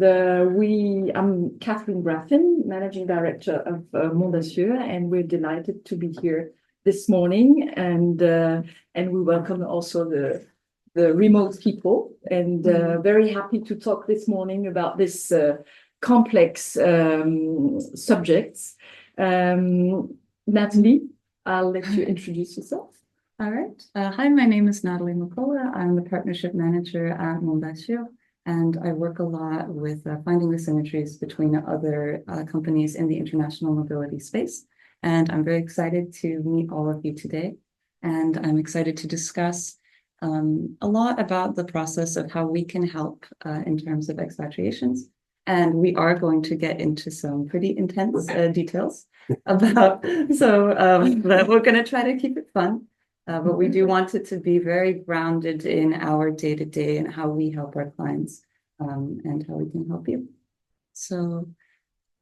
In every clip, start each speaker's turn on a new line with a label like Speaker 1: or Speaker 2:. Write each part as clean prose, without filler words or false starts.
Speaker 1: and I'm Catherine Graffin, Managing Director of Mondassur, and we're delighted to be here this morning, and we welcome also the remote people, and very happy to talk this morning about this complex subjects. Natalie, I'll let you introduce yourself.
Speaker 2: All right. Hi, my name is Natalie McCullough. I'm the Partnership Manager at Mondassur, and I work a lot with finding the synergies between other companies in the international mobility space. And I'm very excited to meet all of you today. And I'm excited to discuss a lot about the process of how we can help in terms of expatriations. And we are going to get into some pretty intense details about, but we're going to try to keep it fun. But we do want it to be very grounded in our day-to-day and how we help our clients and how we can help you. So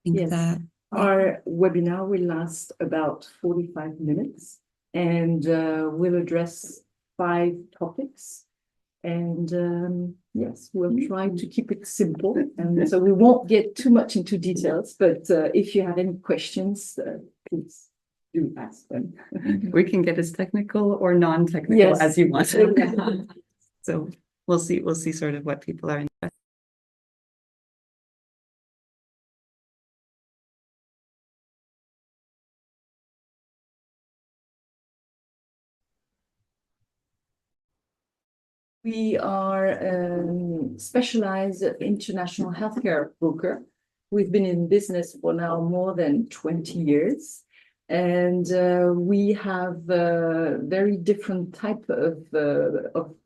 Speaker 2: I think that
Speaker 1: our webinar will last about 45 minutes, and we'll address 5 topics. And yes, we'll try to keep it simple, and so we won't get too much into details, but if you have any questions, please do ask them.
Speaker 2: We can get as technical or non-technical as you want. So we'll see sort of what people are interested in.
Speaker 1: We are a specialized international healthcare broker. We've been in business for now more than 20 years. And we have very different type of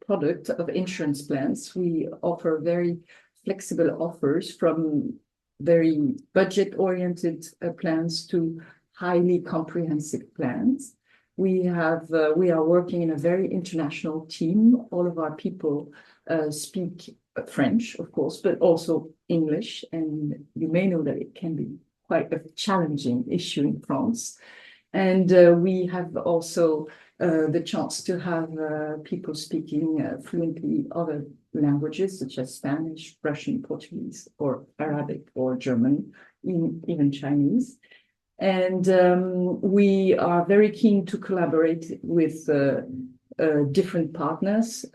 Speaker 1: product of insurance plans. We offer very flexible offers, from very budget-oriented plans to highly comprehensive plans. We are working in a very international team. All of our people speak French, of course, but also English. And you may know that it can be quite a challenging issue in France. And we have also the chance to have people speaking fluently other languages, such as Spanish, Russian, Portuguese, or Arabic, or German, even Chinese. And we are very keen to collaborate with different partners,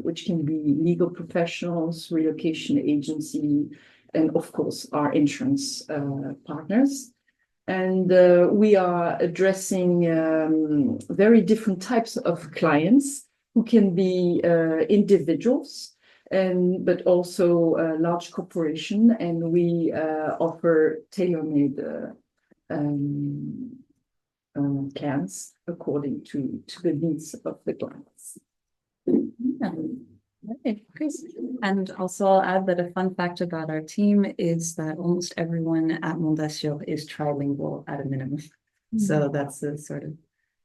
Speaker 1: which can be legal professionals, relocation agency, and of course, our insurance partners. And we are addressing very different types of clients, who can be individuals, but also large corporation. And we offer tailor-made plans according to the needs of the clients.
Speaker 2: Okay, great. And also I'll add that a fun fact about our team is that almost everyone at Mondassur is trilingual at a minimum. So that's a sort of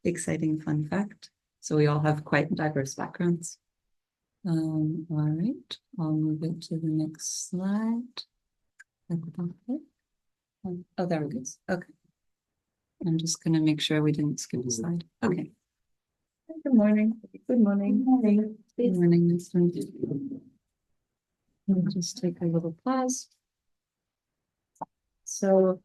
Speaker 2: exciting fun fact. So we all have quite diverse backgrounds. All right, I'll move it to the next slide. Oh, there it is. Okay. I'm just going to make sure we didn't skip a slide. Okay.
Speaker 1: Good morning. Good morning.
Speaker 2: Good morning. Good morning. Nice to meet you. We'll just take a little pause. So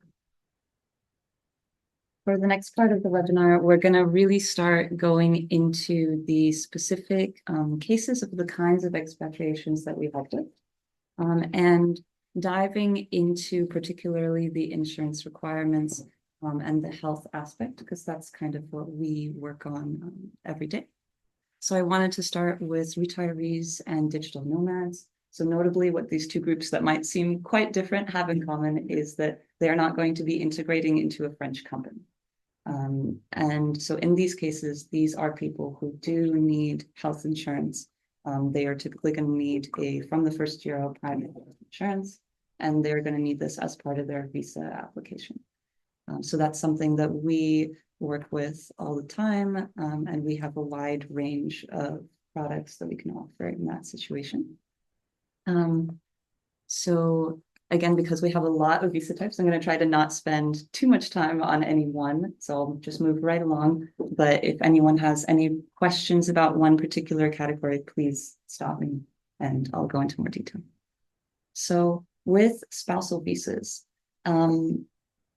Speaker 2: for the next part of the webinar, we're going to really start going into the specific cases of the kinds of expatriations that we've helped with, and diving into particularly the insurance requirements and the health aspect, because that's kind of what we work on every day. So I wanted to start with retirees and digital nomads. So notably, what these two groups that might seem quite different have in common is that they are not going to be integrating into a French company. And so in these cases, these are people who do need health insurance. They are typically going to need from the first year private insurance, and they're going to need this as part of their visa application. So that's something that we work with all the time, and we have a wide range of products that we can offer in that situation. So again, because we have a lot of visa types, I'm going to try to not spend too much time on any one, so I'll just move right along. But if anyone has any questions about one particular category, please stop me and I'll go into more detail. So with spousal visas, I'm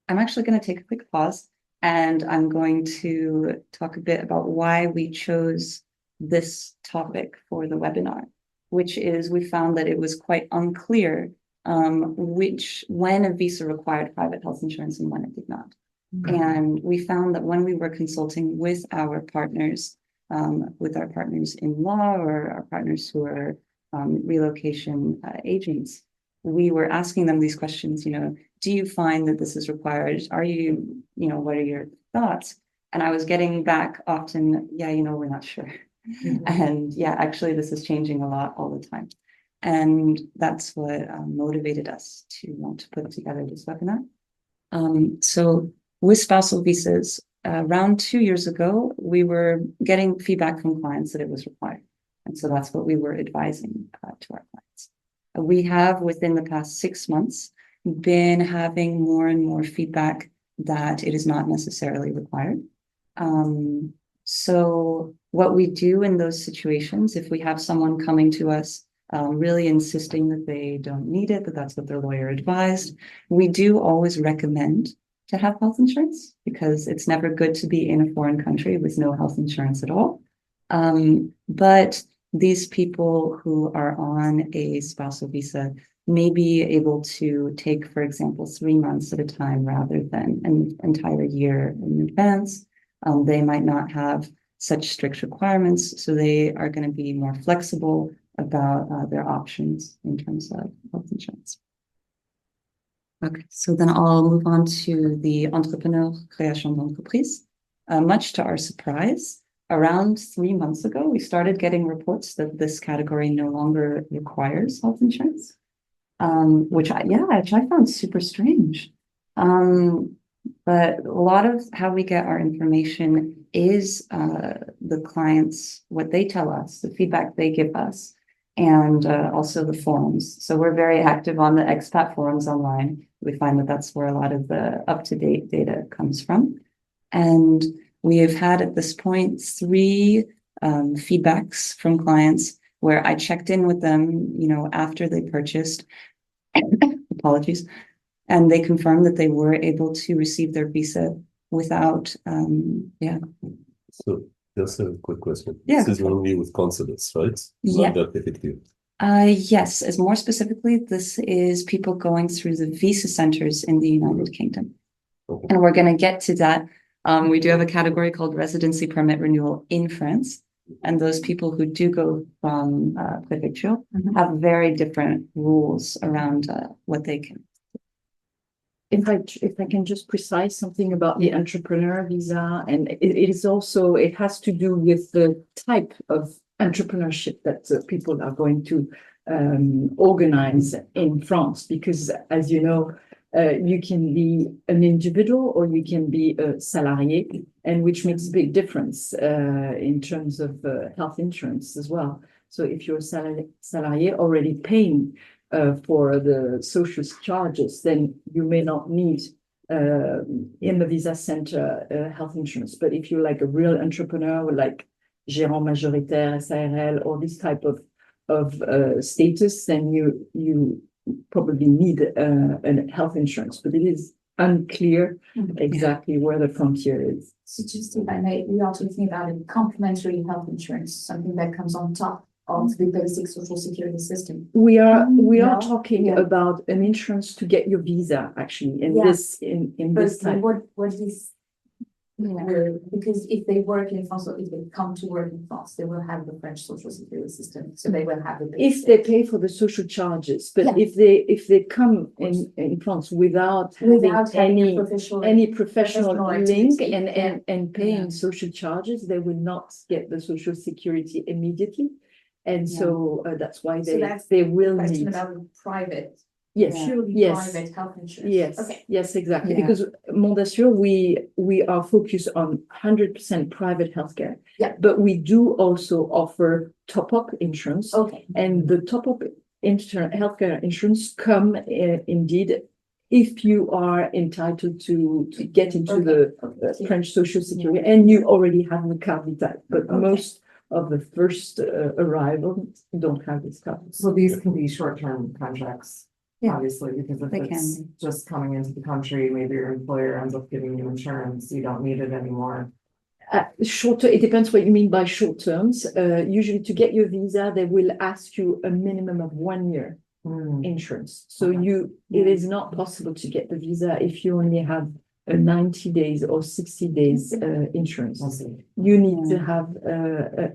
Speaker 2: actually going to take a quick pause and I'm going to talk a bit about why we chose this topic for the webinar, which is we found that it was quite unclear when a visa required private health insurance and when it did not. And we found that when we were consulting with our partners in law or our partners who are relocation agents, we were asking them these questions, do you find that this is required? Are you, what are your thoughts? And I was getting back often, we're not sure. And actually this is changing a lot all the time. And that's what motivated us to want to put together this webinar. So with spousal visas, around 2 years ago, we were getting feedback from clients that it was required. And so that's what we were advising to our clients. We have, within the past 6 months, been having more and more feedback that it is not necessarily required. So what we do in those situations, if we have someone coming to us really insisting that they don't need it, that that's what their lawyer advised, we do always recommend to have health insurance because it's never good to be in a foreign country with no health insurance at all. But these people who are on a spousal visa may be able to take, for example, 3 months at a time rather than an entire year in advance. They might not have such strict requirements, so they are going to be more flexible about their options in terms of health insurance. Okay, so then I'll move on to the entrepreneur création d'entreprise. Much to our surprise, around 3 months ago, we started getting reports that this category no longer requires health insurance, which I found super strange. But a lot of how we get our information is the clients, what they tell us, the feedback they give us, and also the forums. So we're very active on the expat forums online. We find that that's where a lot of the up-to-date data comes from. And we have had at this point 3 feedbacks from clients where I checked in with them, after they purchased, apologies, and they confirmed that they were able to receive their visa without,
Speaker 3: So just a quick question.
Speaker 2: Yeah.
Speaker 3: This is only with consulates, right?
Speaker 2: Yeah.
Speaker 3: Not that effective.
Speaker 2: Yes, as more specifically, this is people going through the visa centers in the United Kingdom.
Speaker 3: Okay.
Speaker 2: And we're going to get to that. We do have a category called residency permit renewal in France. And those people who do go from Prefecture have very different rules around what they can.
Speaker 1: If I can just precise something about the entrepreneur visa, and it has to do with the type of entrepreneurship that people are going to organize in France, because as you know, you can be an individual or you can be a salarié, and which makes a big difference in terms of health insurance as well. So if you're a salarié already paying for the social charges, then you may not need in the visa center health insurance. But if you're like a real entrepreneur, like gérant majoritaire, SARL, or this type of status, then you probably need a health insurance. But it is unclear exactly where the frontier is.
Speaker 4: So just if I may, we are talking about a complementary health insurance, something that comes on top of the basic social security system.
Speaker 1: We are
Speaker 4: No?
Speaker 1: talking
Speaker 4: Yeah.
Speaker 1: about an insurance to get your visa, actually, in
Speaker 4: Yeah.
Speaker 1: this type.
Speaker 4: What is because if they work in France or if they come to work in France, they will have the French social security system, so they will have the
Speaker 1: If
Speaker 4: basic.
Speaker 1: they pay for the social charges, but
Speaker 4: Yeah.
Speaker 1: if they come in France without having any professional link
Speaker 4: activity,
Speaker 1: and paying
Speaker 4: Yeah.
Speaker 1: social charges, they will not get the social security immediately. And so that's why
Speaker 4: So that's
Speaker 1: they will
Speaker 4: Question
Speaker 1: need.
Speaker 4: about private,
Speaker 1: Yes,
Speaker 4: purely
Speaker 1: yes.
Speaker 4: private health insurance.
Speaker 1: Yes,
Speaker 4: Okay.
Speaker 1: yes, exactly.
Speaker 2: Yeah.
Speaker 1: Because Mondassur, we are focused on 100% private healthcare.
Speaker 4: Yeah.
Speaker 1: But we do also offer top-up insurance.
Speaker 4: Okay.
Speaker 1: And the top-up healthcare insurance come indeed if you are entitled to get into the French social security and you already have the card vitale. But most of the first arrival don't have this card.
Speaker 5: So these can be short-term contracts
Speaker 2: Yeah.
Speaker 5: Obviously, because if
Speaker 2: They
Speaker 5: it's
Speaker 2: can.
Speaker 5: just coming into the country, maybe your employer ends up giving you insurance, you don't need it anymore.
Speaker 1: Short, it depends what you mean by short terms. Usually to get your visa, they will ask you a minimum of 1 year insurance. So
Speaker 5: Okay.
Speaker 1: it is not possible to get the visa if you only have a 90 days or 60 days insurance.
Speaker 5: I see.
Speaker 1: You need to have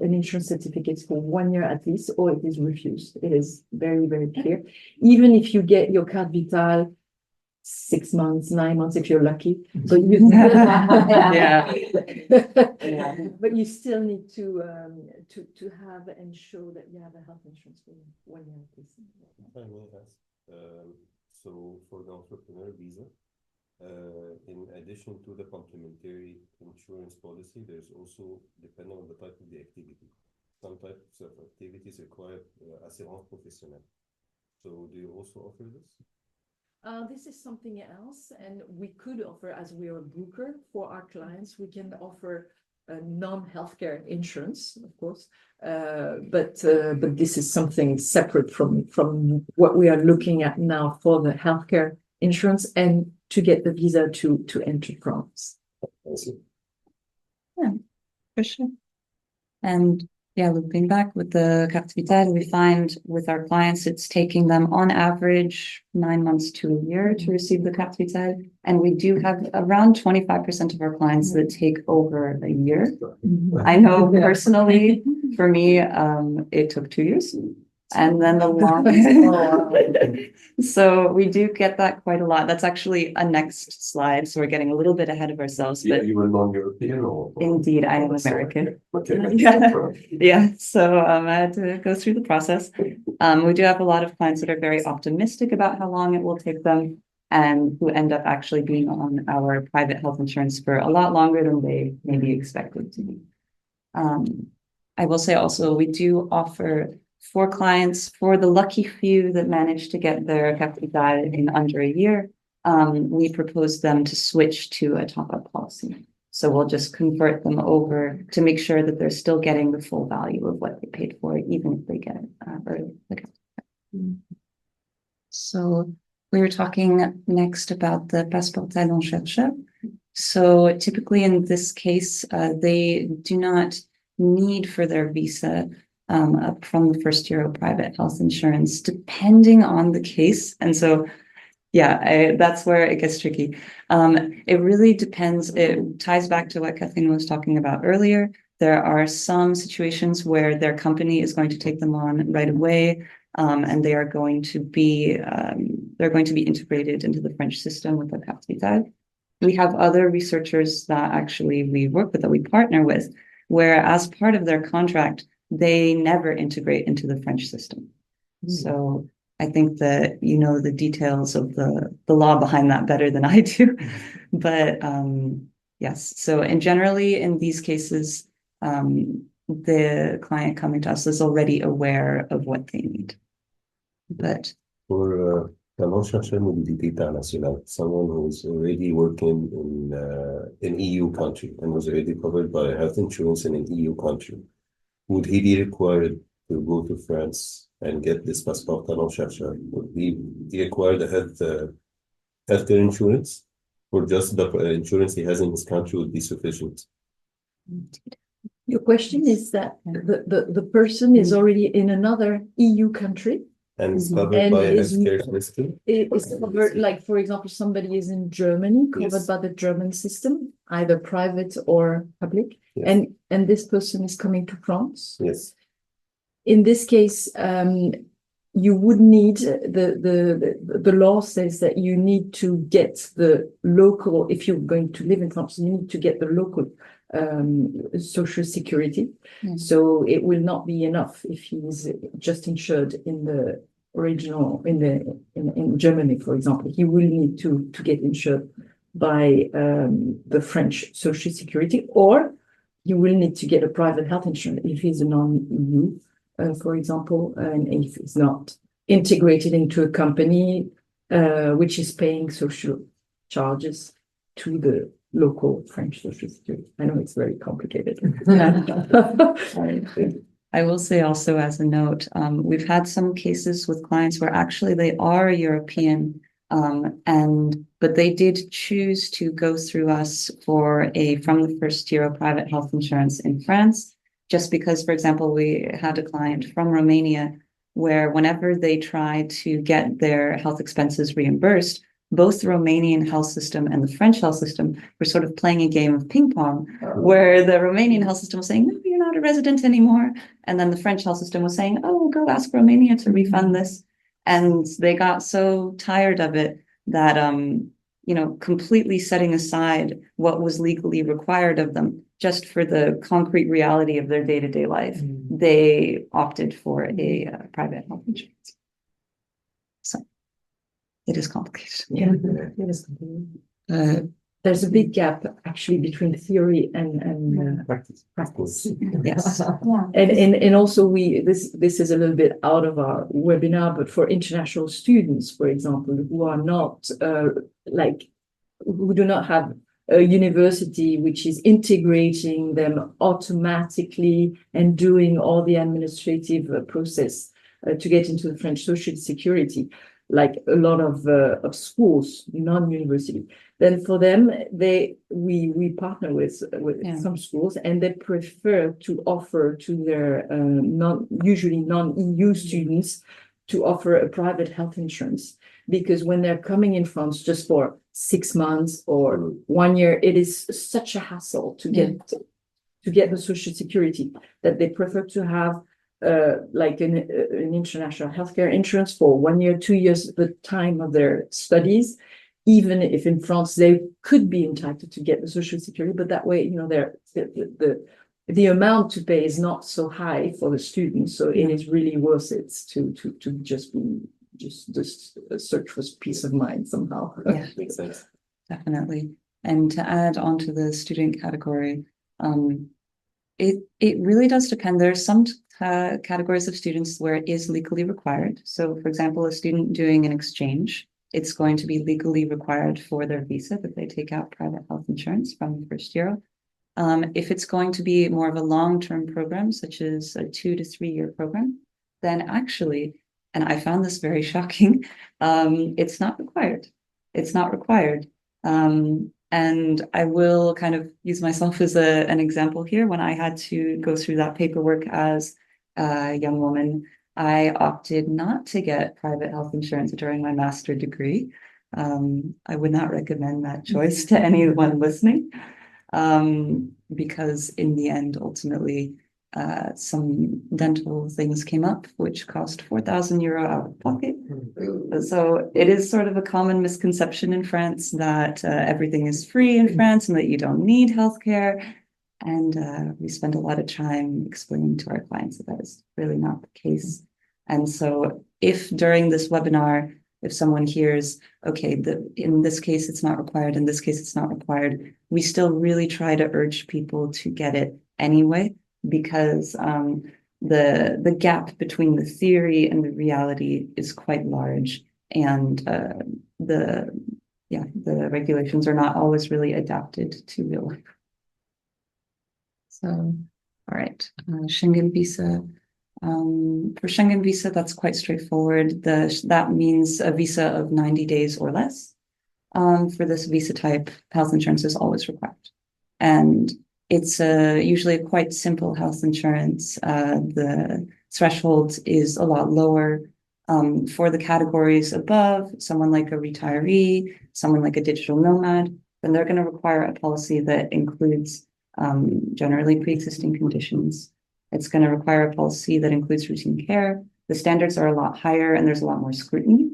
Speaker 1: an insurance certificate for 1 year at least, or it is refused. It is very, very clear. Even if you get your carte vitale 6 months, 9 months, if you're lucky, but you
Speaker 2: Yeah.
Speaker 1: but you still need to have and show that you have a health insurance for 1 year at least.
Speaker 3: I will ask, so for the entrepreneur visa, in addition to the complementary insurance policy, there's also, depending on the type of the activity, some types of activities require assurance professionnelle. So do you also offer this?
Speaker 1: This is something else, and we could offer, as we are a broker for our clients, we can offer a non-healthcare insurance, of course, but this is something separate from what we are looking at now for the healthcare insurance and to get the visa to enter France.
Speaker 3: I see.
Speaker 2: Yeah, for sure. And yeah, looping back with the carte vitale, we find with our clients, it's taking them on average 9 months to a year to receive the carte vitale. And we do have around 25% of our clients that take over a year. I know personally, for me, it took 2 years. And then the long, so we do get that quite a lot. That's actually a next slide. So we're getting a little bit ahead of ourselves,
Speaker 3: Yeah,
Speaker 2: but
Speaker 3: you were non-European or?
Speaker 2: indeed, I am American.
Speaker 3: Okay.
Speaker 2: Yeah. Yeah, so I had to go through the process. We do have a lot of clients that are very optimistic about how long it will take them and who end up actually being on our private health insurance for a lot longer than they maybe expected to be. I will say also, we do offer for clients, for the lucky few that manage to get their carte vitale in under a year, we propose them to switch to a top-up policy. So we'll just convert them over to make sure that they're still getting the full value of what they paid for, even if they get it early. So we were talking next about the passeport talent chercheur. So typically in this case, they do not need for their visa up from the first year of private health insurance, depending on the case. And so, yeah, that's where it gets tricky. It really depends. It ties back to what Kathleen was talking about earlier. There are some situations where their company is going to take them on right away, and they are going to be integrated into the French system with the carte vitale. We have other researchers that actually we work with, that we partner with, where as part of their contract, they never integrate into the French system. So I think that you know the details of the law behind that better than I do. But yes, so and generally in these cases, the client coming to us is already aware of what they need. But
Speaker 3: For talent chercheur mobilité internationale, someone who's already working in an EU country and was already covered by health insurance in an EU country, would he be required to go to France and get this passeport talent chercheur? Would he require the healthcare insurance, or just the insurance he has in this country would be sufficient?
Speaker 1: Your question is that the person is already in another EU country
Speaker 3: And it's covered
Speaker 1: and
Speaker 3: by a
Speaker 1: is
Speaker 3: healthcare system?
Speaker 1: is covered, like for example, somebody is in Germany, covered
Speaker 3: Yes.
Speaker 1: by the German system, either private or public,
Speaker 3: Yes.
Speaker 1: and this person is coming to France.
Speaker 3: Yes.
Speaker 1: In this case, you would need the law says that you need to get the local, if you're going to live in France, you need to get the local social security. So it will not be enough if he's just insured in the original in Germany, for example. He will need to get insured by the French social security, or you will need to get a private health insurance if he's a non-EU, for example, and if it's not integrated into a company which is paying social charges to the local French social security. I know it's very complicated.
Speaker 2: I will say also as a note, we've had some cases with clients where actually they are European, but they did choose to go through us for from the first year of private health insurance in France, just because, for example, we had a client from Romania where whenever they tried to get their health expenses reimbursed, both the Romanian health system and the French health system were sort of playing a game of ping pong, where the Romanian health system was saying, no, you're not a resident anymore. And then the French health system was saying, oh, go ask Romania to refund this. And they got so tired of it that, completely setting aside what was legally required of them just for the concrete reality of their day-to-day life, they opted for a private health insurance. So it is complicated.
Speaker 1: Yeah, it is. There's a big gap actually between theory and practice.
Speaker 2: Yes.
Speaker 4: Yeah.
Speaker 1: And also this is a little bit out of our webinar, but for international students, for example, who are not who do not have a university which is integrating them automatically and doing all the administrative process to get into the French Social Security, like a lot of schools, non-university. Then for them, we partner with some schools, and they prefer to offer to their usually non-EU students to offer a private health insurance, because when they're coming in France just for 6 months or 1 year, it is such a hassle to get the Social Security that they prefer to have like an international healthcare insurance for 1 year, 2 years, the time of their studies, even if in France they could be entitled to get the Social Security, but that way, the amount to pay is not so high for the students, so it is really worth it to just search for peace of mind somehow.
Speaker 2: Yeah,
Speaker 3: Makes sense.
Speaker 2: definitely. And to add on to the student category, it really does depend. There are some categories of students where it is legally required. So, for example, a student doing an exchange, it's going to be legally required for their visa that they take out private health insurance from the first year. If it's going to be more of a long-term program, such as a 2 to 3 year program, then actually, and I found this very shocking, it's not required. It's not required. And I will kind of use myself as an example here. When I had to go through that paperwork as a young woman, I opted not to get private health insurance during my master's degree. I would not recommend that choice to anyone listening, because in the end, ultimately, some dental things came up, which cost 4,000 euro out of pocket. So it is sort of a common misconception in France that everything is free in France and that you don't need healthcare. And we spend a lot of time explaining to our clients that is really not the case. And so if during this webinar, if someone hears, okay, in this case, it's not required, in this case, it's not required, we still really try to urge people to get it anyway, because the gap between the theory and the reality is quite large, and the regulations are not always really adapted to real life. So, all right, Schengen visa. For Schengen visa, that's quite straightforward. That means a visa of 90 days or less. For this visa type, health insurance is always required. And it's usually a quite simple health insurance. The threshold is a lot lower. For the categories above, someone like a retiree, someone like a digital nomad, then they're going to require a policy that includes generally pre-existing conditions. It's going to require a policy that includes routine care. The standards are a lot higher and there's a lot more scrutiny.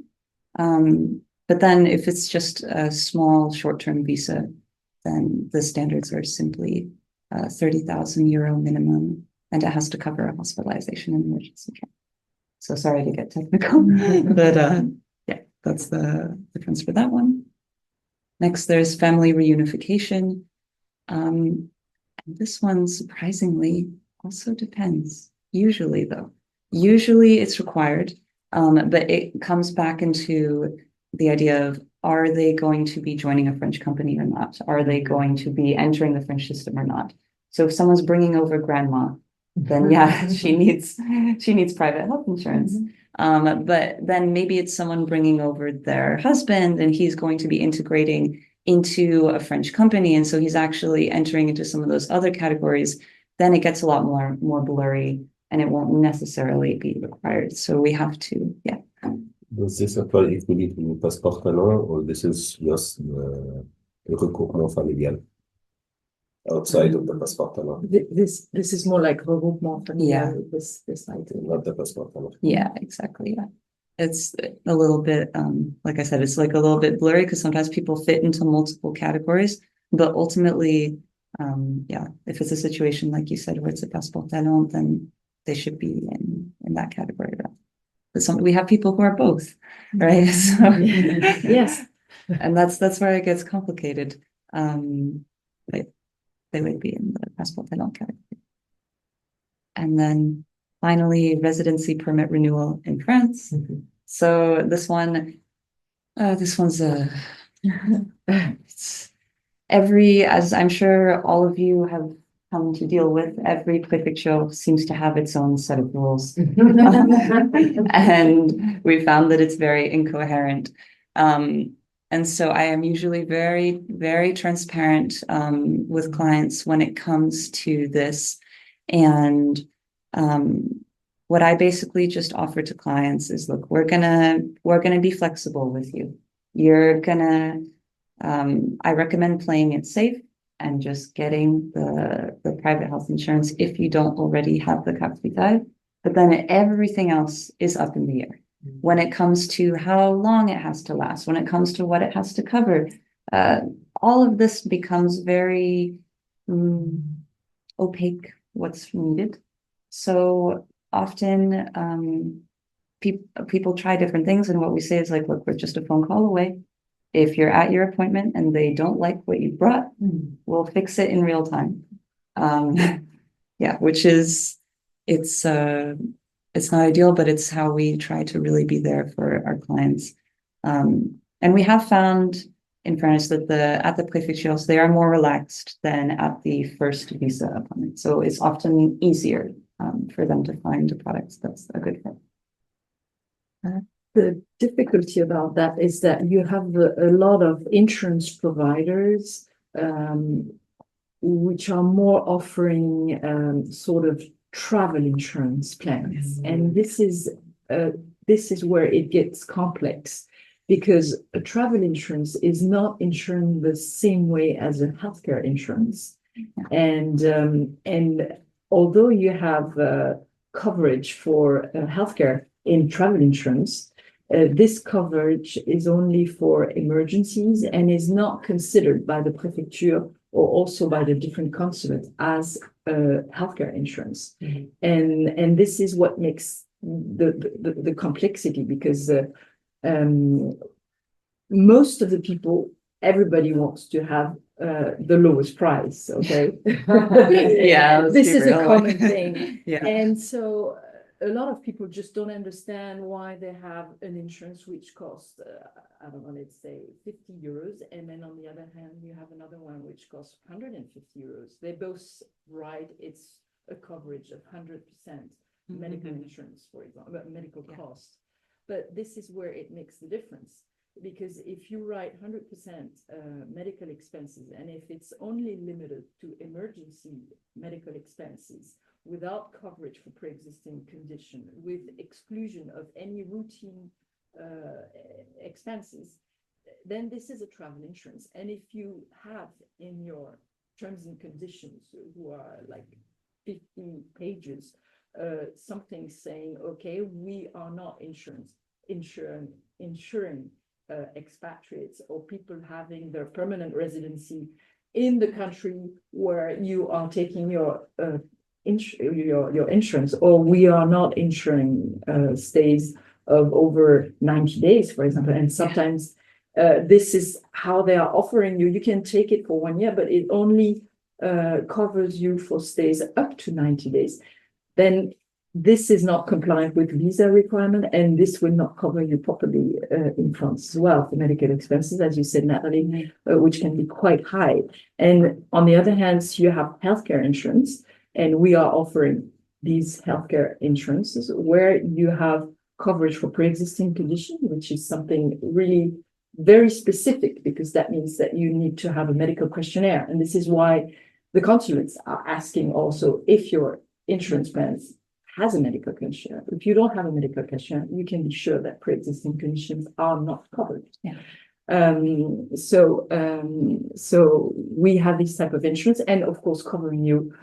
Speaker 2: But then if it's just a small short-term visa, then the standards are simply 30,000 euro minimum, and it has to cover a hospitalization and emergency care. So sorry to get technical, but yeah, that's the difference for that one. Next, there's family reunification. And this one, surprisingly, also depends. Usually, though, it's required, but it comes back into the idea of, are they going to be joining a French company or not? Are they going to be entering the French system or not? So if someone's bringing over grandma, then yeah, she needs private health insurance. But then maybe it's someone bringing over their husband and he's going to be integrating into a French company. And so he's actually entering into some of those other categories. Then it gets a lot more blurry and it won't necessarily be required. So we have to, yeah.
Speaker 3: Does this apply equally to passport talent, or this is just the regroupement familial outside of the passport talent,
Speaker 1: This is more like regroupement
Speaker 2: Yeah.
Speaker 1: familial, this idea.
Speaker 3: not the passport talent?
Speaker 2: Yeah, exactly. Yeah. It's a little bit, like I said, it's like a little bit blurry because sometimes people fit into multiple categories, but ultimately, yeah, if it's a situation like you said where it's a passport talent, then they should be in that category, right? But we have people who are both, right? So
Speaker 1: Yes.
Speaker 2: and that's where it gets complicated. But they would be in the passport talent category. And then finally, residency permit renewal in France. So this one's it's as I'm sure all of you have come to deal with, every préfecture seems to have its own set of rules. And we found that it's very incoherent. And so I am usually very, very transparent with clients when it comes to this. And what I basically just offer to clients is, look, we're gonna be flexible with you. I recommend playing it safe and just getting the private health insurance if you don't already have the capital. But then everything else is up in the air. When it comes to how long it has to last, when it comes to what it has to cover, all of this becomes very opaque, what's needed. So often people try different things, and what we say is like, look, we're just a phone call away. If you're at your appointment and they don't like what you brought, we'll fix it in real time. Yeah, which is it's not ideal, but it's how we try to really be there for our clients. And we have found, in fairness, that at the préfectures, they are more relaxed than at the first visa appointment. So it's often easier for them to find a product that's a good fit.
Speaker 1: The difficulty about that is that you have a lot of insurance providers which are more offering sort of travel insurance plans, and this is where it gets complex, because a travel insurance is not insuring the same way as a healthcare insurance, and although you have coverage for healthcare in travel insurance, this coverage is only for emergencies and is not considered by the préfecture or also by the different consulates as healthcare insurance. And this is what makes the complexity, because most of the people, everybody wants to have the lowest price, okay?
Speaker 2: Yeah,
Speaker 1: this is a common thing.
Speaker 2: Yeah.
Speaker 1: And so a lot of people just don't understand why they have an insurance which costs, I don't know, let's say 50 euros. And then on the other hand, you have another one which costs 150 euros. They both write it's a coverage of 100% medical insurance, for example, medical costs. But this is where it makes the difference. Because if you write 100% medical expenses, and if it's only limited to emergency medical expenses, without coverage for pre-existing condition, with exclusion of any routine expenses, then this is a travel insurance. And if you have in your terms and conditions, who are like 50 pages, something saying, okay, we are not insuring expatriates or people having their permanent residency in the country where you are taking your insurance, or we are not insuring stays of over 90 days, for example. And sometimes this is how they are offering you. You can take it for 1 year, but it only covers you for stays up to 90 days. Then this is not compliant with visa requirement, and this will not cover you properly in France as well for medical expenses, as you said, Natalie, which can be quite high. And on the other hand, you have healthcare insurance, and we are offering these healthcare insurances where you have coverage for pre-existing condition, which is something really very specific, because that means that you need to have a medical questionnaire. And this is why the consulates are asking also if your insurance plan has a medical questionnaire. If you don't have a medical questionnaire, you can be sure that pre-existing conditions are not covered.
Speaker 2: Yeah.
Speaker 1: So we have this type of insurance, and of course covering you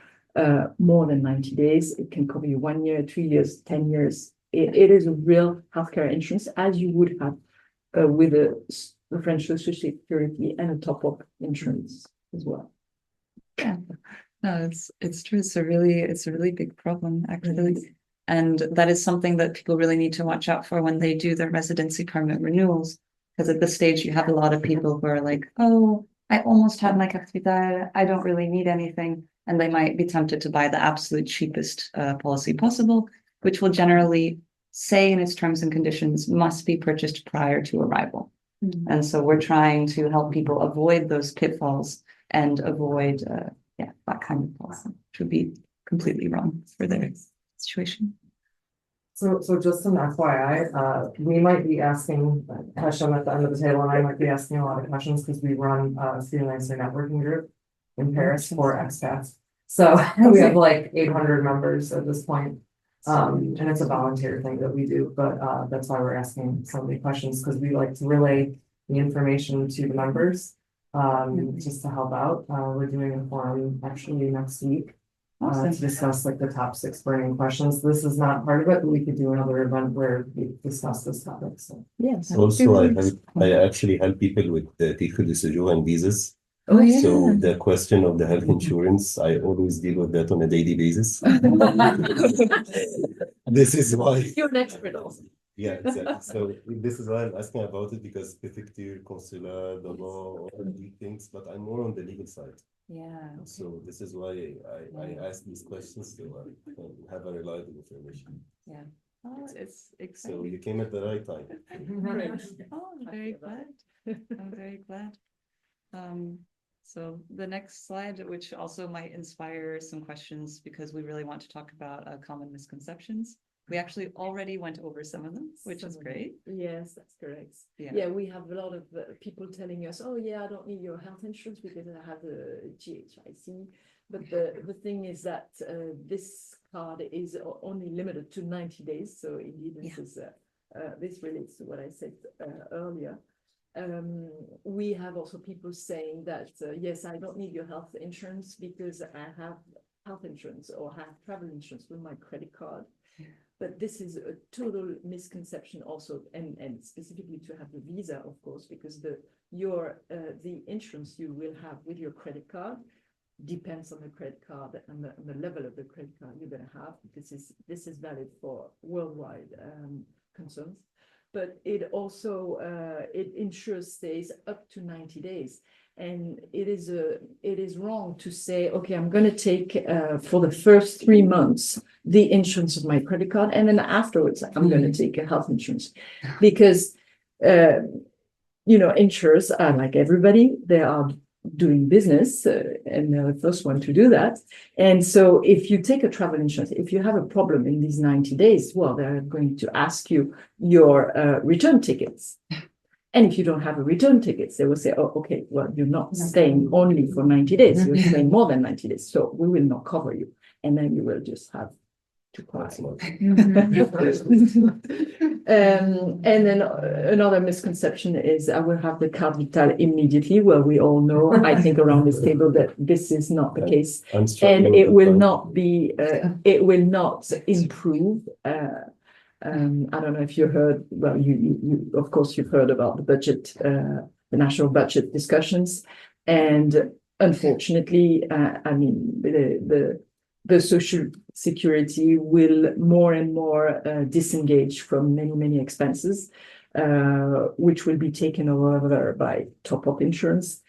Speaker 1: more than 90 days. It can cover you 1 year, 2 years, 10 years. It is a real healthcare insurance, as you would have with the French Social Security and a top-up insurance as well.
Speaker 2: Yeah, no, it's true. It's a really big problem, actually. And that is something that people really need to watch out for when they do their residency permit renewals. Because at this stage, you have a lot of people who are like, oh, I almost have my capital, I don't really need anything. And they might be tempted to buy the absolute cheapest policy possible, which will generally say in its terms and conditions must be purchased prior to arrival.
Speaker 1: Mm-hmm.
Speaker 2: And so we're trying to help people avoid those pitfalls and avoid that kind of policy, which would be completely wrong for their situation.
Speaker 5: So just an FYI, we might be asking, Hashem at the end of the table, and I might be asking a lot of questions because we run a freelancer networking group in Paris for expats. So we have like 800 members at this point. And it's a volunteer thing that we do, but that's why we're asking so many questions, because we like to relay the information to the members just to help out. We're doing a forum actually next week to discuss like the top 6 burning questions. This is not part of it, but we could do another event where we discuss this topic. So
Speaker 1: yes.
Speaker 3: Also, I actually help people with the titre de séjour and visas.
Speaker 2: Oh, yeah.
Speaker 3: So the question of the health insurance, I always deal with that on a daily basis. This is why.
Speaker 1: You're an expert also.
Speaker 3: Yeah, exactly. So this is why I'm asking about it, because prefecture, consular, the law, all these things, but I'm more on the legal side.
Speaker 2: Yeah.
Speaker 3: So this is why I ask these questions to have a reliable information.
Speaker 2: Yeah. Oh, it's exciting.
Speaker 3: So you came at the right time.
Speaker 2: Oh, I'm very glad. I'm very glad. So the next slide, which also might inspire some questions, because we really want to talk about common misconceptions. We actually already went over some of them, which is great.
Speaker 1: Yes, that's correct.
Speaker 2: Yeah.
Speaker 1: Yeah, we have a lot of people telling us, oh yeah, I don't need your health insurance because I have a GHIC. But the thing is that this card is only limited to 90 days. So indeed, this relates to what I said earlier. We have also people saying that, yes, I don't need your health insurance because I have health insurance or have travel insurance with my credit card. But this is a total misconception also, and specifically to have the visa, of course, because the insurance you will have with your credit card depends on the credit card and the level of the credit card you're going to have. This is valid for worldwide concerns. But it also it insures stays up to 90 days. And it is wrong to say, okay, I'm going to take for the first 3 months the insurance of my credit card, and then afterwards I'm going to take a health insurance, because insurers are like everybody; they are doing business, and they're the first one to do that. And so, if you take a travel insurance, if you have a problem in these 90 days, well, they're going to ask you your return tickets. And if you don't have a return tickets, they will say, oh, okay, well, you're not staying only for 90 days, you're staying more than 90 days, so we will not cover you. And then you will just have to cry. And then another misconception is I will have the carte vitale immediately. Well, we all know, I think around this table, that this is not the case. And it will not be, it will not improve. I don't know if you heard, well, you of course you've heard about the budget, the national budget discussions, and unfortunately, I mean, the social security will more and more disengage from many expenses, which will be taken over by top-up insurance.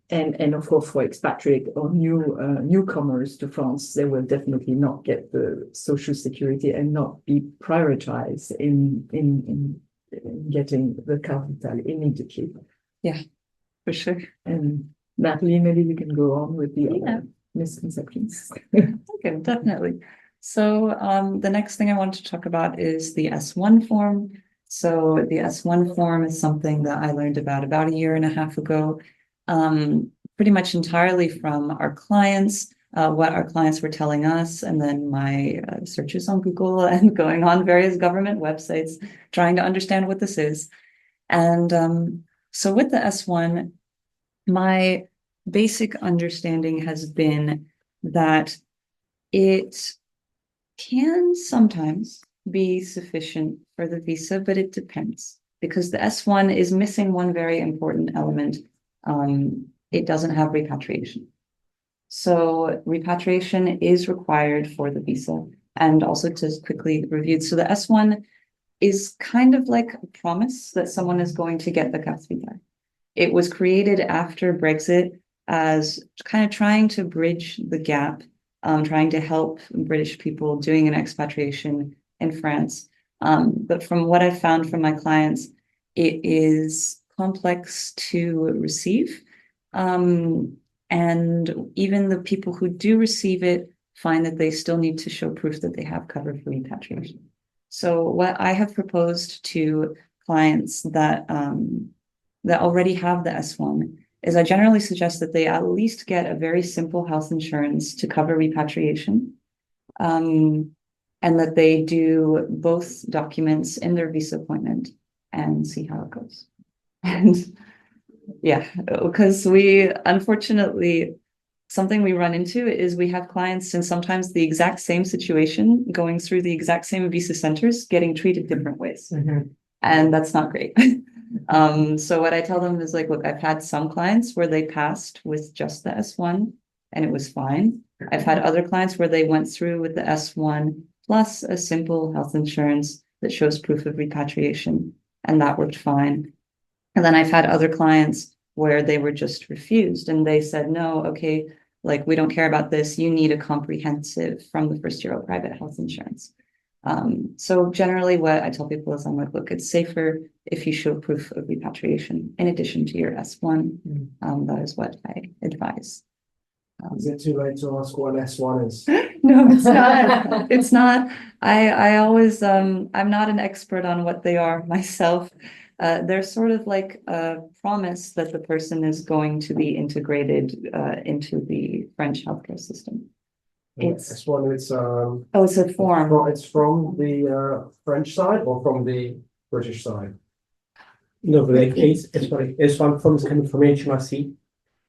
Speaker 1: And of course, for expatriate or newcomers to France, they will definitely not get the social security and not be prioritized in getting the carte vitale immediately.
Speaker 2: Yeah, for sure.
Speaker 1: And Natalie, maybe you can go on with the other. misconceptions.
Speaker 2: Okay, definitely. So the next thing I want to talk about is the S1 form. So the S1 form is something that I learned about a year and a half ago, pretty much entirely from our clients, what our clients were telling us, and then my searches on Google and going on various government websites, trying to understand what this is. And so with the S1, my basic understanding has been that it can sometimes be sufficient for the visa, but it depends because the S1 is missing one very important element. It doesn't have repatriation. So repatriation is required for the visa, and also to quickly review. So the S1 is kind of like a promise that someone is going to get the carte vitale. It was created after Brexit as kind of trying to bridge the gap, trying to help British people doing an expatriation in France. But from what I've found from my clients, it is complex to receive. And even the people who do receive it find that they still need to show proof that they have cover for repatriation. So what I have proposed to clients that already have the S1 is I generally suggest that they at least get a very simple health insurance to cover repatriation, and that they do both documents in their visa appointment and see how it goes. And yeah, because we unfortunately, something we run into is we have clients in sometimes the exact same situation, going through the exact same visa centers, getting treated different ways. And that's not great. So what I tell them is like, look, I've had some clients where they passed with just the S1 and it was fine. I've had other clients where they went through with the S1 plus a simple health insurance that shows proof of repatriation, and that worked fine. And then I've had other clients where they were just refused and they said, no, okay, like we don't care about this. You need a comprehensive from the first year of private health insurance. So generally what I tell people is I'm like, look, it's safer if you show proof of repatriation in addition to your S1. That is what I advise.
Speaker 6: Is it too late to ask what an S1 is?
Speaker 2: No, it's not. It's not. I always, I'm not an expert on what they are myself. They're sort of like a promise that the person is going to be integrated into the French healthcare system. It's
Speaker 6: S1, it's
Speaker 2: it's a form.
Speaker 6: it's from the French side or from the British side?
Speaker 7: No, but the case, sorry, S1 form is coming from HMRC.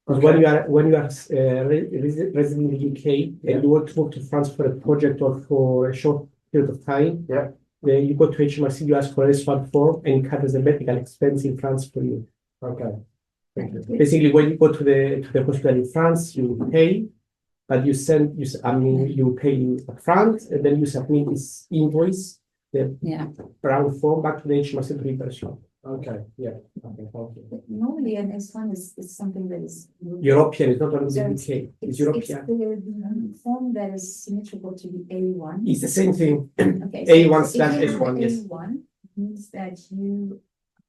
Speaker 7: Because when you are resident in the UK and you want to move to France for a project or for a short period of time, then you go to HMRC, you ask for S1 form, and it covers the medical expense in France for you.
Speaker 6: Okay. Thank you.
Speaker 7: Basically, when you go to the hospital in France, you pay, but you pay upfront, and then you submit this invoice, the brown form, back to the HMRC to reimburse you.
Speaker 6: Okay, yeah. Okay, thank you.
Speaker 4: Normally, an S1 is something that is
Speaker 7: European, it's not only the
Speaker 4: So
Speaker 7: UK, it's
Speaker 4: It's
Speaker 7: European.
Speaker 4: the form that is symmetrical to the A1.
Speaker 7: It's the same thing.
Speaker 4: Okay,
Speaker 7: A1
Speaker 4: if
Speaker 7: slash
Speaker 4: you have
Speaker 7: S1, yes.
Speaker 4: A1 means that you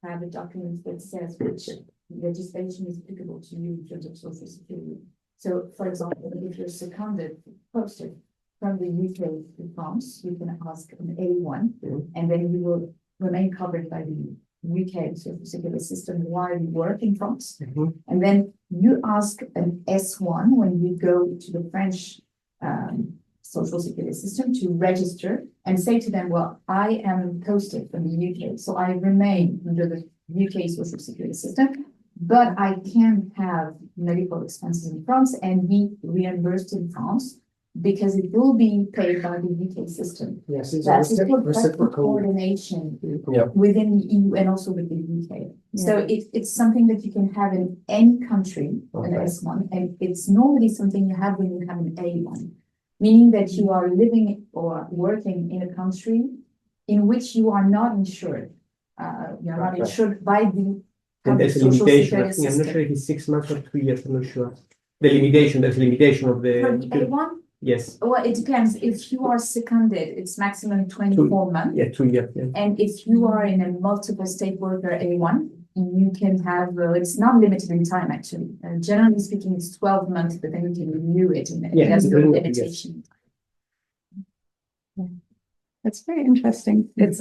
Speaker 4: have a document that says which legislation is applicable to you in terms of social security. So, for example, if you're seconded, posted from the UK to France, you can ask an A1, and then you will remain covered by the UK social security system while you work in France. And then you ask an S1 when you go to the French social security system to register and say to them, well, I am posted from the UK, so I remain under the UK social security system, but I can have medical expenses in France and be reimbursed in France because it will be paid by the UK system.
Speaker 6: Yes, it's
Speaker 4: That's
Speaker 6: a
Speaker 4: a
Speaker 6: reciprocal.
Speaker 4: coordination
Speaker 6: Yeah.
Speaker 4: within the EU and also with the UK. So it's something that you can have in any country, an
Speaker 6: Okay.
Speaker 4: S1, and it's normally something you have when you have an A1, meaning that you are living or working in a country in which you are not insured. You're not
Speaker 6: Okay.
Speaker 4: insured by the
Speaker 7: And there's a
Speaker 4: social
Speaker 7: limitation,
Speaker 4: security
Speaker 7: I think, I'm not
Speaker 4: system.
Speaker 7: sure if it's 6 months or 2 years, I'm not sure. The limitation, there's a limitation of
Speaker 4: For the
Speaker 7: the,
Speaker 4: A1,
Speaker 7: yes,
Speaker 4: well, it depends. If you are seconded, it's maximum 24 months.
Speaker 7: yeah, 2 years, yeah.
Speaker 4: And if you are in a multiple state worker A1, you can have, it's not limited in time, actually. Generally speaking, it's 12 months, but then you can renew it and
Speaker 7: Yeah,
Speaker 4: there's no
Speaker 7: brilliant, yes.
Speaker 4: limitation.
Speaker 2: It's very interesting. It's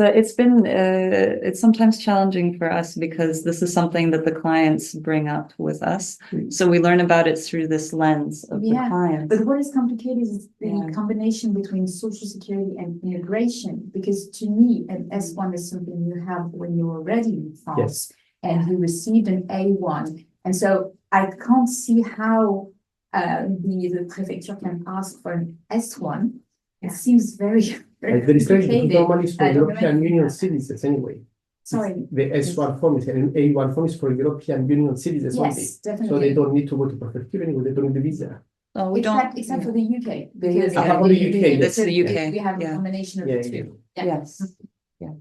Speaker 2: sometimes challenging for us because this is something that the clients bring up with us. So we learn about it through this lens of the clients.
Speaker 4: But what is complicated is the
Speaker 2: Yeah.
Speaker 4: combination between social security and immigration, because to me, an S1 is something you have when you're already in France and you received an A1. And so I can't see how the prefecture can ask for an S1. It seems very, very
Speaker 7: And there is strange because
Speaker 4: complicated.
Speaker 7: normally it's for
Speaker 4: I don't
Speaker 7: European
Speaker 4: know.
Speaker 7: Union citizens anyway.
Speaker 4: Sorry.
Speaker 7: The S1 form is an A1 form is for European Union citizens only.
Speaker 4: Yes, definitely.
Speaker 7: So they don't need to go to prefecture anyway, they don't need the visa.
Speaker 2: Oh, we don't.
Speaker 4: Except for the UK, because
Speaker 7: for the UK,
Speaker 2: that's the UK,
Speaker 4: we have a
Speaker 2: yeah.
Speaker 4: combination of
Speaker 7: Yeah,
Speaker 4: the
Speaker 7: yeah.
Speaker 4: two. Yeah.
Speaker 2: Yes. Yeah.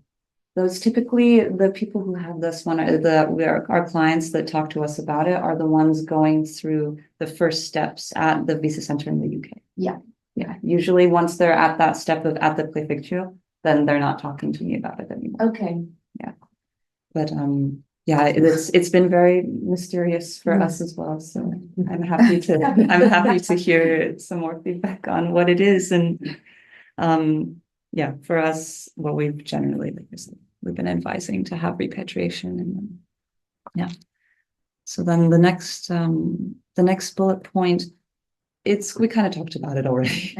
Speaker 2: Those typically, the people who have this one are our clients that talk to us about it are the ones going through the first steps at the visa center in the UK.
Speaker 4: Yeah.
Speaker 2: Yeah. Usually once they're at that step of at the prefecture, then they're not talking to me about it anymore.
Speaker 4: Okay.
Speaker 2: But yeah, it's been very mysterious for us as well. So I'm happy to hear some more feedback on what it is. And yeah, for us, what we've generally, like I said, we've been advising to have repatriation and then, yeah. So then the next bullet point, we kind of talked about it already,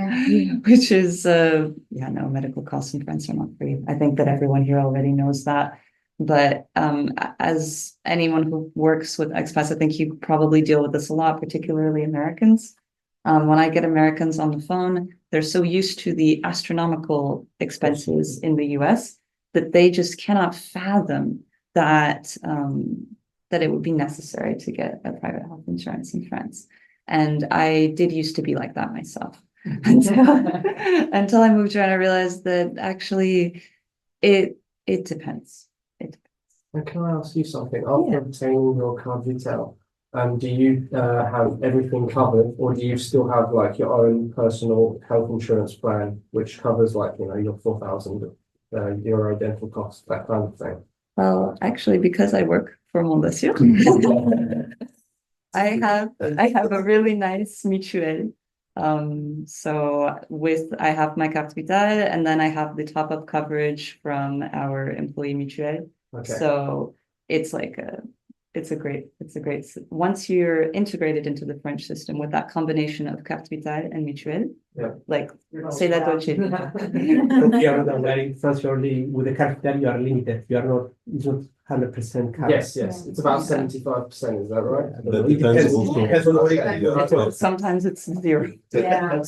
Speaker 2: which is no, medical costs in France are not free. I think that everyone here already knows that. But as anyone who works with expats, I think you probably deal with this a lot, particularly Americans. When I get Americans on the phone, they're so used to the astronomical expenses in the US that they just cannot fathom that it would be necessary to get a private health insurance in France. And I did used to be like that myself until I moved here and I realized that actually it depends.
Speaker 6: And can I ask you something? After obtaining your card detail, do you have everything covered, or do you still have like your own personal health insurance plan, which covers like, you know, your 4,000 euro dental costs, that kind of thing?
Speaker 2: Well, actually, because I work for Mondassur, I have a really nice mutuelle. So I have my carte vitale, and then I have the top-up coverage from our employee mutuelle.
Speaker 6: Okay.
Speaker 2: So it's like it's a great once you're integrated into the French system with that combination of carte vitale and mutuelle, like say that dolce.
Speaker 7: You are not wearing France only with the carte vitale, you are limited. You are not, it's not 100% covered.
Speaker 6: Yes, it's about 75%, is that right?
Speaker 3: That depends also.
Speaker 7: Depends on the
Speaker 2: Sometimes it's zero.
Speaker 4: Yeah.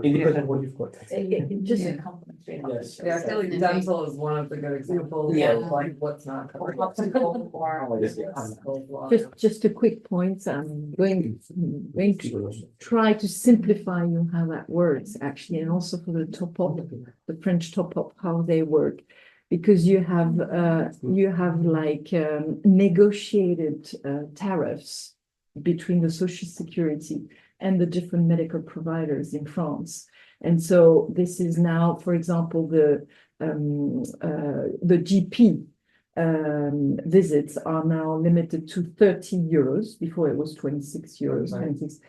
Speaker 7: It depends on what you've got.
Speaker 1: Just
Speaker 4: a complimentary.
Speaker 5: Yes, yeah, I feel like dental is one of the good examples of like what's not covered.
Speaker 1: Just a quick point. I'm going to try to simplify you how that works actually, and also for the top up, the French top up, how they work, because you have like negotiated tariffs between the Social Security and the different medical providers in France. And so this is now, for example, the GP visits are now limited to 30 euros. Before it was 26 euros. Right. 26.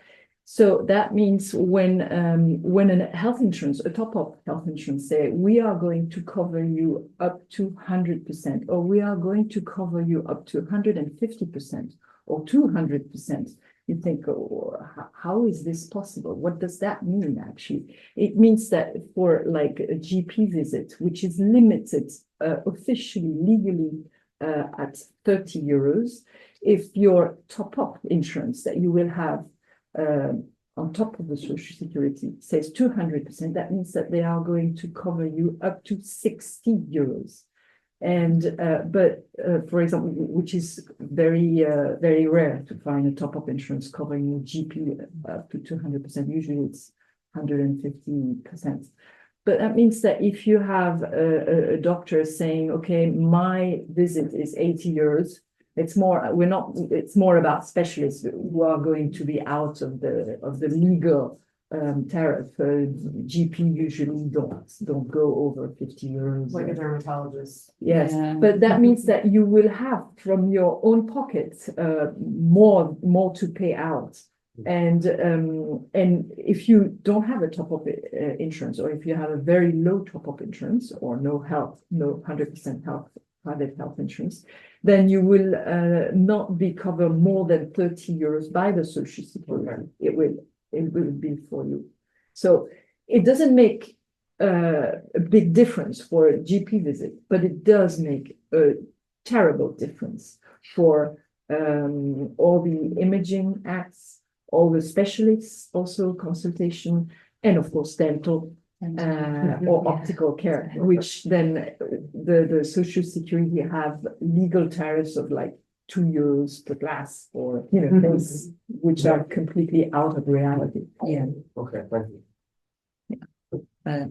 Speaker 1: So that means when a health insurance, a top-up health insurance say, we are going to cover you up to 100%, or we are going to cover you up to 150% or 200%. You think, oh, how is this possible? What does that mean, actually? It means that for like a GP visit, which is limited officially, legally at 30 euros, if your top-up insurance that you will have on top of the Social Security says 200%, that means that they are going to cover you up to 60 euros. And for example, which is very rare to find a top-up insurance covering your GP up to 200%. Usually it's 150%. But that means that if you have a doctor saying, okay, my visit is 80 euros, it's more about specialists who are going to be out of the legal tariff. GP usually don't go over 50 euros.
Speaker 5: Like a dermatologist.
Speaker 1: Yes,
Speaker 2: Yeah.
Speaker 1: but that means that you will have from your own pocket more to pay out. And if you don't have a top-up insurance, or if you have a very low top-up insurance, or no 100% health, private health insurance, then you will not be covered more than 30 euros by the Social Security. It will be for you. So it doesn't make a big difference for a GP visit, but it does make a terrible difference for all the imaging acts, all the specialists, also consultation, and of course dental or optical care, which then the Social Security have legal tariffs of like 2 euros per glass, or things which are completely out of reality.
Speaker 2: Yeah.
Speaker 6: Okay, thank you.
Speaker 2: But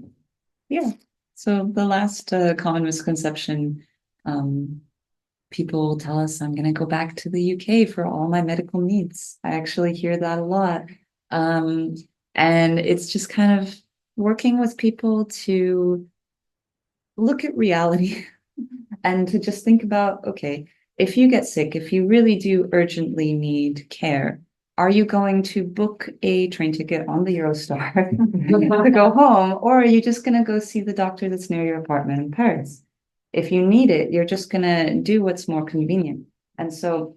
Speaker 2: yeah, so the last common misconception, people tell us I'm going to go back to the UK for all my medical needs. I actually hear that a lot. And it's just kind of working with people to look at reality and to just think about, okay, if you get sick, if you really do urgently need care, are you going to book a train ticket on the Eurostar to go home, or are you just going to go see the doctor that's near your apartment in Paris? If you need it, you're just going to do what's more convenient. And so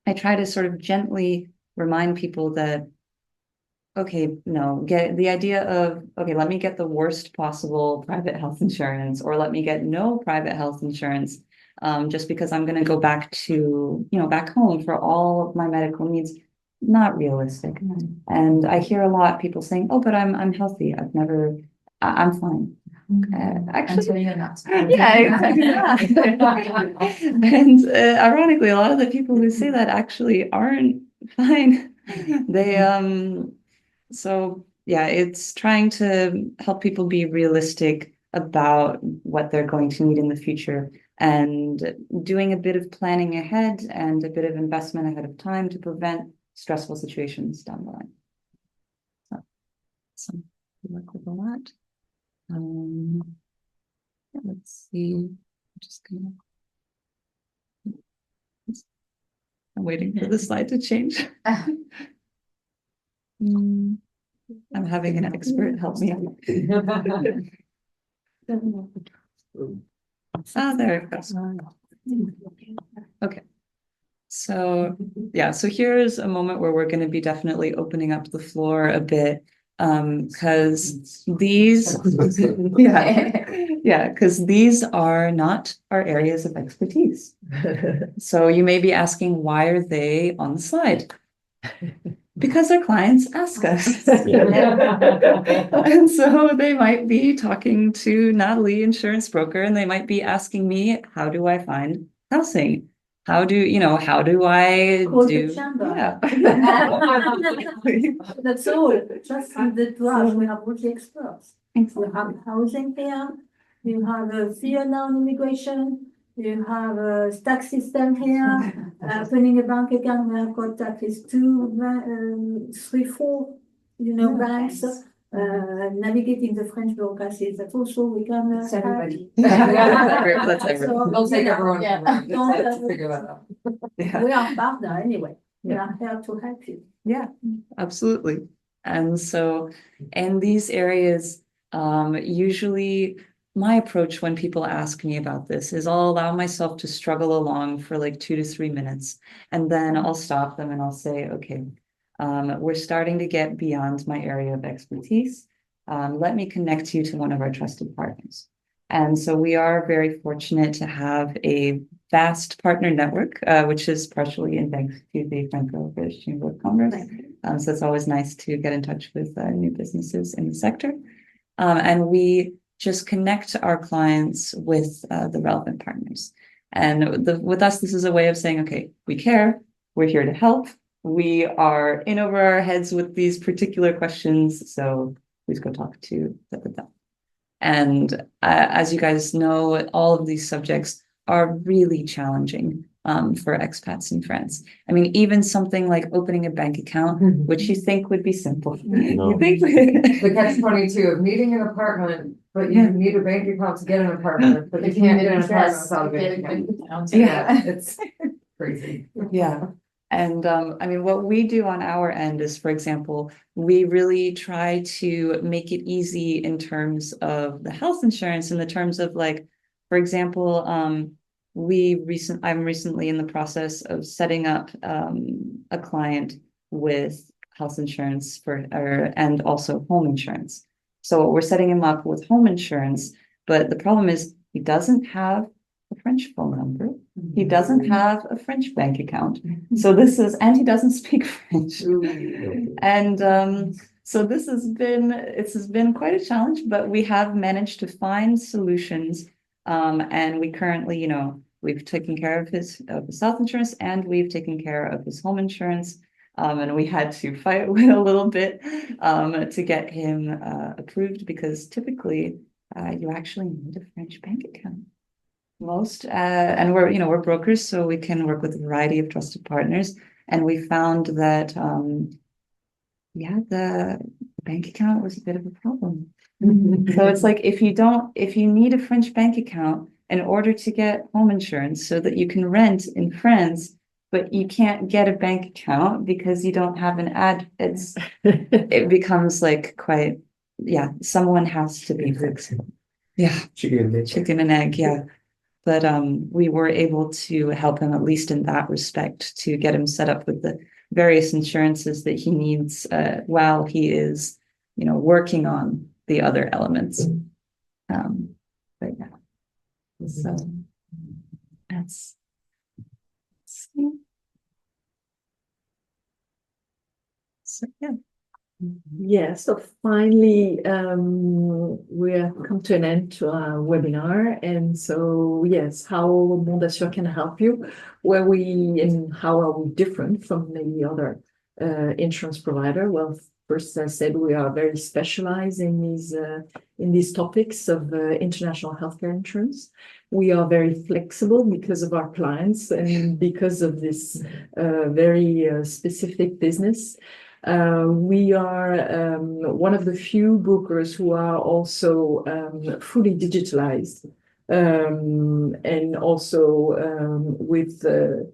Speaker 2: I try to sort of gently remind people that, okay, no, get the idea of, okay, let me get the worst possible private health insurance, or let me get no private health insurance, just because I'm going to go back to, back home for all of my medical needs. Not realistic. And I hear a lot of people saying, oh, but I'm healthy. I'm fine. Actually,
Speaker 4: you're not.
Speaker 2: yeah, exactly. And ironically, a lot of the people who say that actually aren't fine. They so yeah, it's trying to help people be realistic about what they're going to need in the future, and doing a bit of planning ahead and a bit of investment ahead of time to prevent stressful situations down the line. So good luck with all that. Yeah, let's see. I'm just gonna. I'm waiting for the slide to change. I'm having an expert help me. There it goes. Okay. So yeah, so here's a moment where we're going to be definitely opening up the floor a bit, because these because these are not our areas of expertise. So you may be asking, why are they on the slide? Because our clients ask us. And so they might be talking to Natalie, insurance broker, and they might be asking me, how do I find housing? How do I
Speaker 4: Call
Speaker 2: do?
Speaker 4: the chamber.
Speaker 2: Yeah.
Speaker 4: That's all. Just with the draft, we have all the experts. You have housing here, you have a fear now in immigration, you have a tax system here, opening a bank account, we have got at least 2, 3, 4, banks. Navigating the French bureaucracy, that also we can.
Speaker 5: It's everybody.
Speaker 2: That's everyone.
Speaker 5: It'll take everyone.
Speaker 4: To
Speaker 5: figure that out.
Speaker 2: Yeah.
Speaker 4: We are partner anyway. We are here to help you.
Speaker 2: Yeah, absolutely. And so in these areas, usually my approach when people ask me about this is I'll allow myself to struggle along for like 2 to 3 minutes, and then I'll stop them and I'll say, okay, we're starting to get beyond my area of expertise. Let me connect you to one of our trusted partners. And so we are very fortunate to have a vast partner network, which is partially indexed to the Franco-British Chamber of Commerce. So it's always nice to get in touch with new businesses in the sector. And we just connect our clients with the relevant partners. And with us, this is a way of saying, okay, we care, we're here to help. We are in over our heads with these particular questions, so please go talk to them. And as you guys know, all of these subjects are really challenging. for expats in France. I mean, even something like opening a bank account, which you think would be simple.
Speaker 3: No.
Speaker 2: You think
Speaker 5: The catch-22 of needing an apartment, but you need a bank account to get an apartment, but you can't get an apartment without a bank account.
Speaker 2: Yeah.
Speaker 5: It's crazy.
Speaker 2: Yeah. And I mean, what we do on our end is, for example, we really try to make it easy in terms of the health insurance, in the terms of like, for example, I'm recently in the process of setting up a client with health insurance and also home insurance. So we're setting him up with home insurance, but the problem is he doesn't have a French phone number. He doesn't have a French bank account. So and he doesn't speak French. And so this has been quite a challenge, but we have managed to find solutions. And we currently, we've taken care of his health insurance, and we've taken care of his home insurance. And we had to fight with a little bit to get him approved, because typically you actually need a French bank account. And we're brokers, so we can work with a variety of trusted partners. And we found that, the bank account was a bit of a problem. So it's like, if you need a French bank account in order to get home insurance so that you can rent in France, but you can't get a bank account because you don't have it becomes like someone has to be flexible. Yeah. Chicken and egg, yeah. But we were able to help him, at least in that respect, to get him set up with the various insurances that he needs while he is, working on the other elements. But yeah, so that's. So yeah.
Speaker 1: Yeah, so finally, we have come to an end to our webinar. And so, yes, how Mondassur can help you, and how are we different from the other insurance provider? Well, first, I said we are very specialized in these topics of international healthcare insurance. We are very flexible because of our clients and because of this very specific business. We are one of the few brokers who are also fully digitalized, and also with the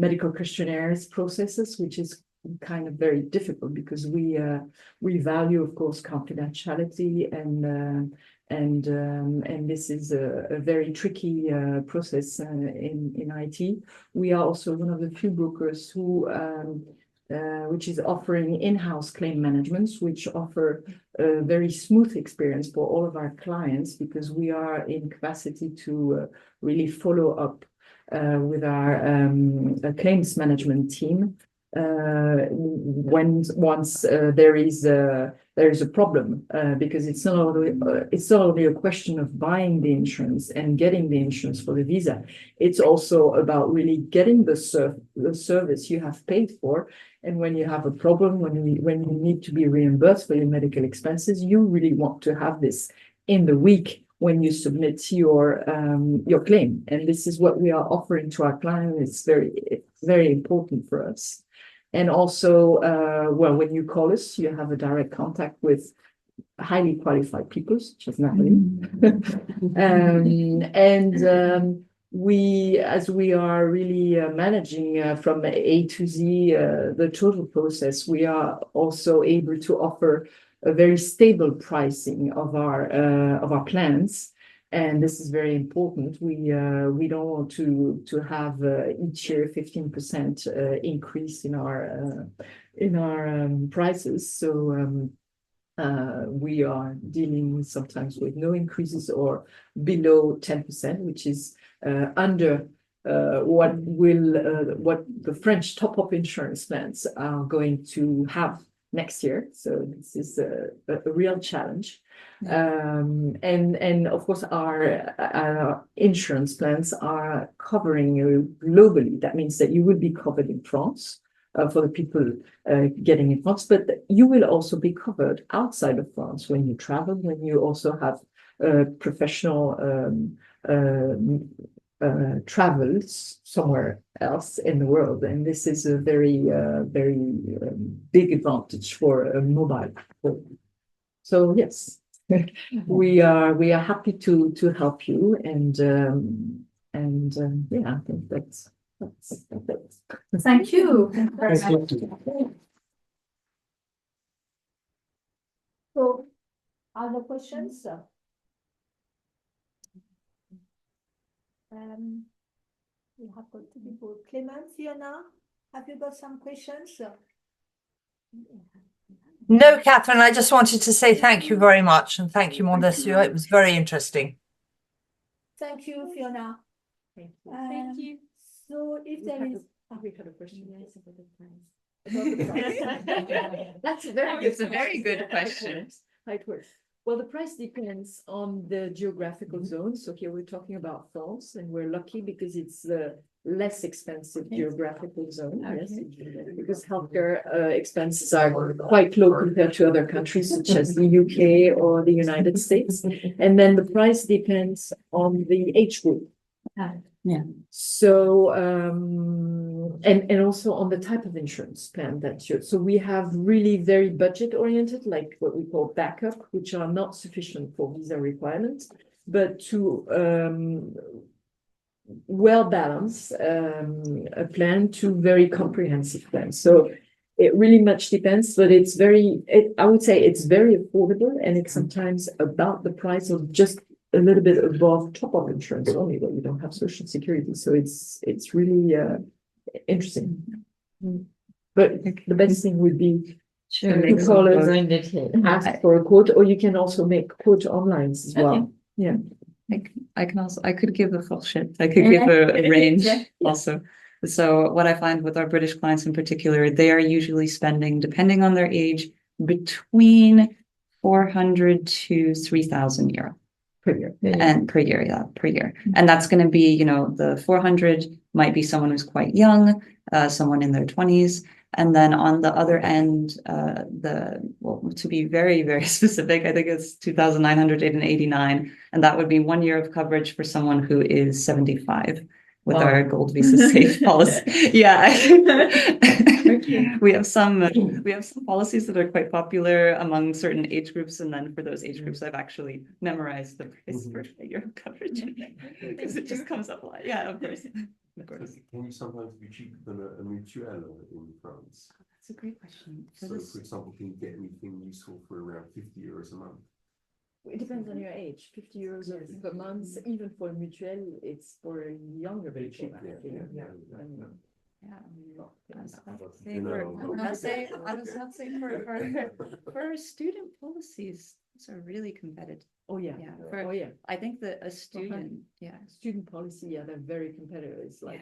Speaker 1: medical questionnaires processes, which is kind of very difficult because we value, of course, confidentiality, and this is a very tricky process in IT. We are also one of the few brokers which is offering in-house claim managements, which offer a very smooth experience for all of our clients, because we are in capacity to really follow up with our claims management team once there is a problem, because it's not only a question of buying the insurance and getting the insurance for the visa. It's also about really getting the service you have paid for. And when you have a problem, when you need to be reimbursed for your medical expenses, you really want to have this in the week when you submit your claim. And this is what we are offering to our clients. It's very, very important for us. And also, when you call us, you have a direct contact with highly qualified people, such as Natalie. As we are really managing from A to Z the total process, we are also able to offer a very stable pricing of our plans. And this is very important. We don't want to have each year 15% increase in our prices. So we are dealing sometimes with no increases or below 10%, which is under what the French top-up insurance plans are going to have next year. So this is a real challenge. And of course, our insurance plans are covering you globally. That means that you will be covered in France for the people getting in France, but you will also be covered outside of France when you travel, when you also have professional travel somewhere else in the world, and this is a very big advantage for a mobile phone. So yes, we are happy to help you, and yeah, I think that's it.
Speaker 4: Thank you.
Speaker 7: Thank you.
Speaker 4: So, other questions? We have got two people. Clement, Fiona, have you got some questions?
Speaker 8: No, Catherine, I just wanted to say thank you very much, and thank you, Mondassur. It was very interesting.
Speaker 4: Thank you, Fiona.
Speaker 1: Thank you.
Speaker 4: Thank you. So if there is.
Speaker 1: We had a question.
Speaker 4: Yes, about the price.
Speaker 1: About the price. That's a very good.
Speaker 2: It's a very good question.
Speaker 1: How it works. Well, the price depends on the geographical zone. So here we're talking about France, and we're lucky because it's the less expensive geographical zone. Yes, because healthcare expenses are quite low compared to other countries such as the UK or the United States. And then the price depends on the age group.
Speaker 2: Yeah.
Speaker 1: So, and also on the type of insurance plan that you, so we have really very budget oriented, like what we call backup, which are not sufficient for visa requirements, but to well balance a plan to very comprehensive plans. So it really much depends, but it's I would say it's very affordable, and it's sometimes about the price of just a little bit above top-up insurance only, but you don't have social security. So it's really interesting. But the best thing would be to call us, ask for a quote, or you can also make quote online as well. Yeah.
Speaker 2: I could give a full shit. I could give a range also. So what I find with our British clients in particular, they are usually spending, depending on their age, between 400 to 3,000 euro.
Speaker 1: Per year.
Speaker 2: And per year. And that's going to be, the 400 might be someone who's quite young, someone in their 20s. And then on the other end, to be very, very specific, I think it's 2,989. And that would be 1 year of coverage for someone who is 75 with our gold visa safe policy. Yeah. We have some policies that are quite popular among certain age groups, and then for those age groups, I've actually memorized the price for a year of coverage because it just comes up a lot. Yeah, of course. Of course.
Speaker 3: Can you sometimes be cheaper than a mutuelle in France?
Speaker 2: That's a great question.
Speaker 3: So, for example, can you get anything useful for around 50 euros a month?
Speaker 1: It depends on your age. 50 euros per month, even for a mutuelle, it's for younger people.
Speaker 2: I'll say for student policies, those are really competitive.
Speaker 1: Oh yeah.
Speaker 2: I think that a student,
Speaker 1: student policy, they're very competitive. It's like,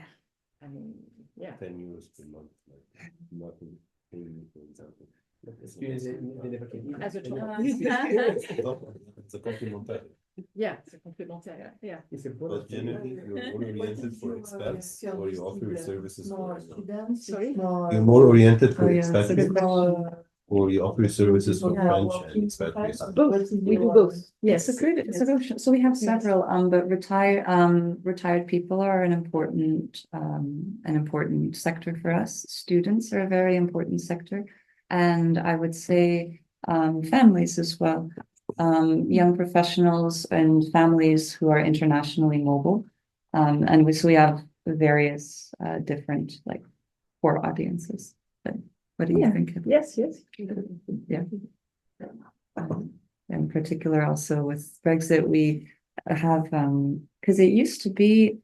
Speaker 1: I mean,
Speaker 3: 10 euros per month, like nothing paying, for example.
Speaker 1: As a top.
Speaker 3: It's a complementary.
Speaker 1: Yeah, it's a complementary. Yeah.
Speaker 3: But generally, you're more oriented for expats, or you offer your services for
Speaker 1: Sorry?
Speaker 3: You're more oriented for expats, or you offer your services for French and expatriates.
Speaker 1: Both. We do both. Yes.
Speaker 2: It's a good option. So we have several, but retired people are an important sector for us. Students are a very important sector. And I would say families as well, young professionals and families who are internationally mobile. And we have various different core audiences. But what do you think?
Speaker 1: Yes.
Speaker 2: Yeah. In particular, also with Brexit, we have because it used to be.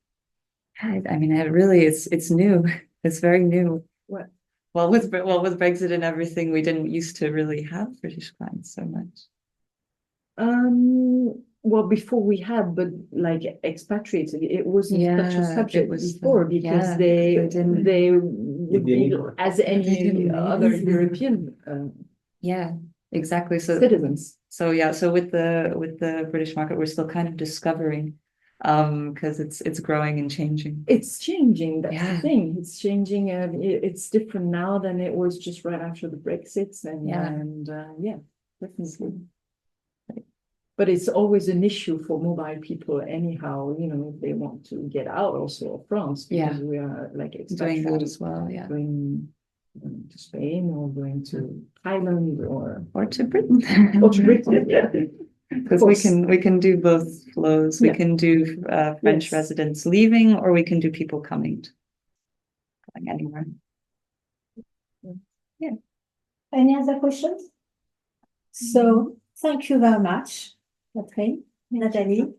Speaker 2: I mean, it's new. It's very new.
Speaker 1: What?
Speaker 2: Well, with Brexit and everything, we didn't used to really have British clients so much.
Speaker 1: Well, before we had, but like expatriates, it wasn't such a subject before because they would be as any other European.
Speaker 2: Exactly. So
Speaker 1: citizens.
Speaker 2: So with the British market, we're still kind of discovering. Because it's growing and changing.
Speaker 1: It's changing. That's the thing. It's changing. It's different now than it was just right after the Brexits. And definitely. But it's always an issue for mobile people anyhow, you know, if they want to get out also of France, because we are like
Speaker 2: Doing that
Speaker 1: expatriates
Speaker 2: as well, yeah.
Speaker 1: going to Spain or going to Thailand
Speaker 2: Or to Britain.
Speaker 1: or to Britain, yeah.
Speaker 2: Because
Speaker 1: course.
Speaker 2: we can do both flows. We
Speaker 1: Yeah.
Speaker 2: can do French
Speaker 1: Yes.
Speaker 2: residents leaving, or we can do people going anywhere.
Speaker 9: Any other questions? So thank you very much, Catherine, Nathalie.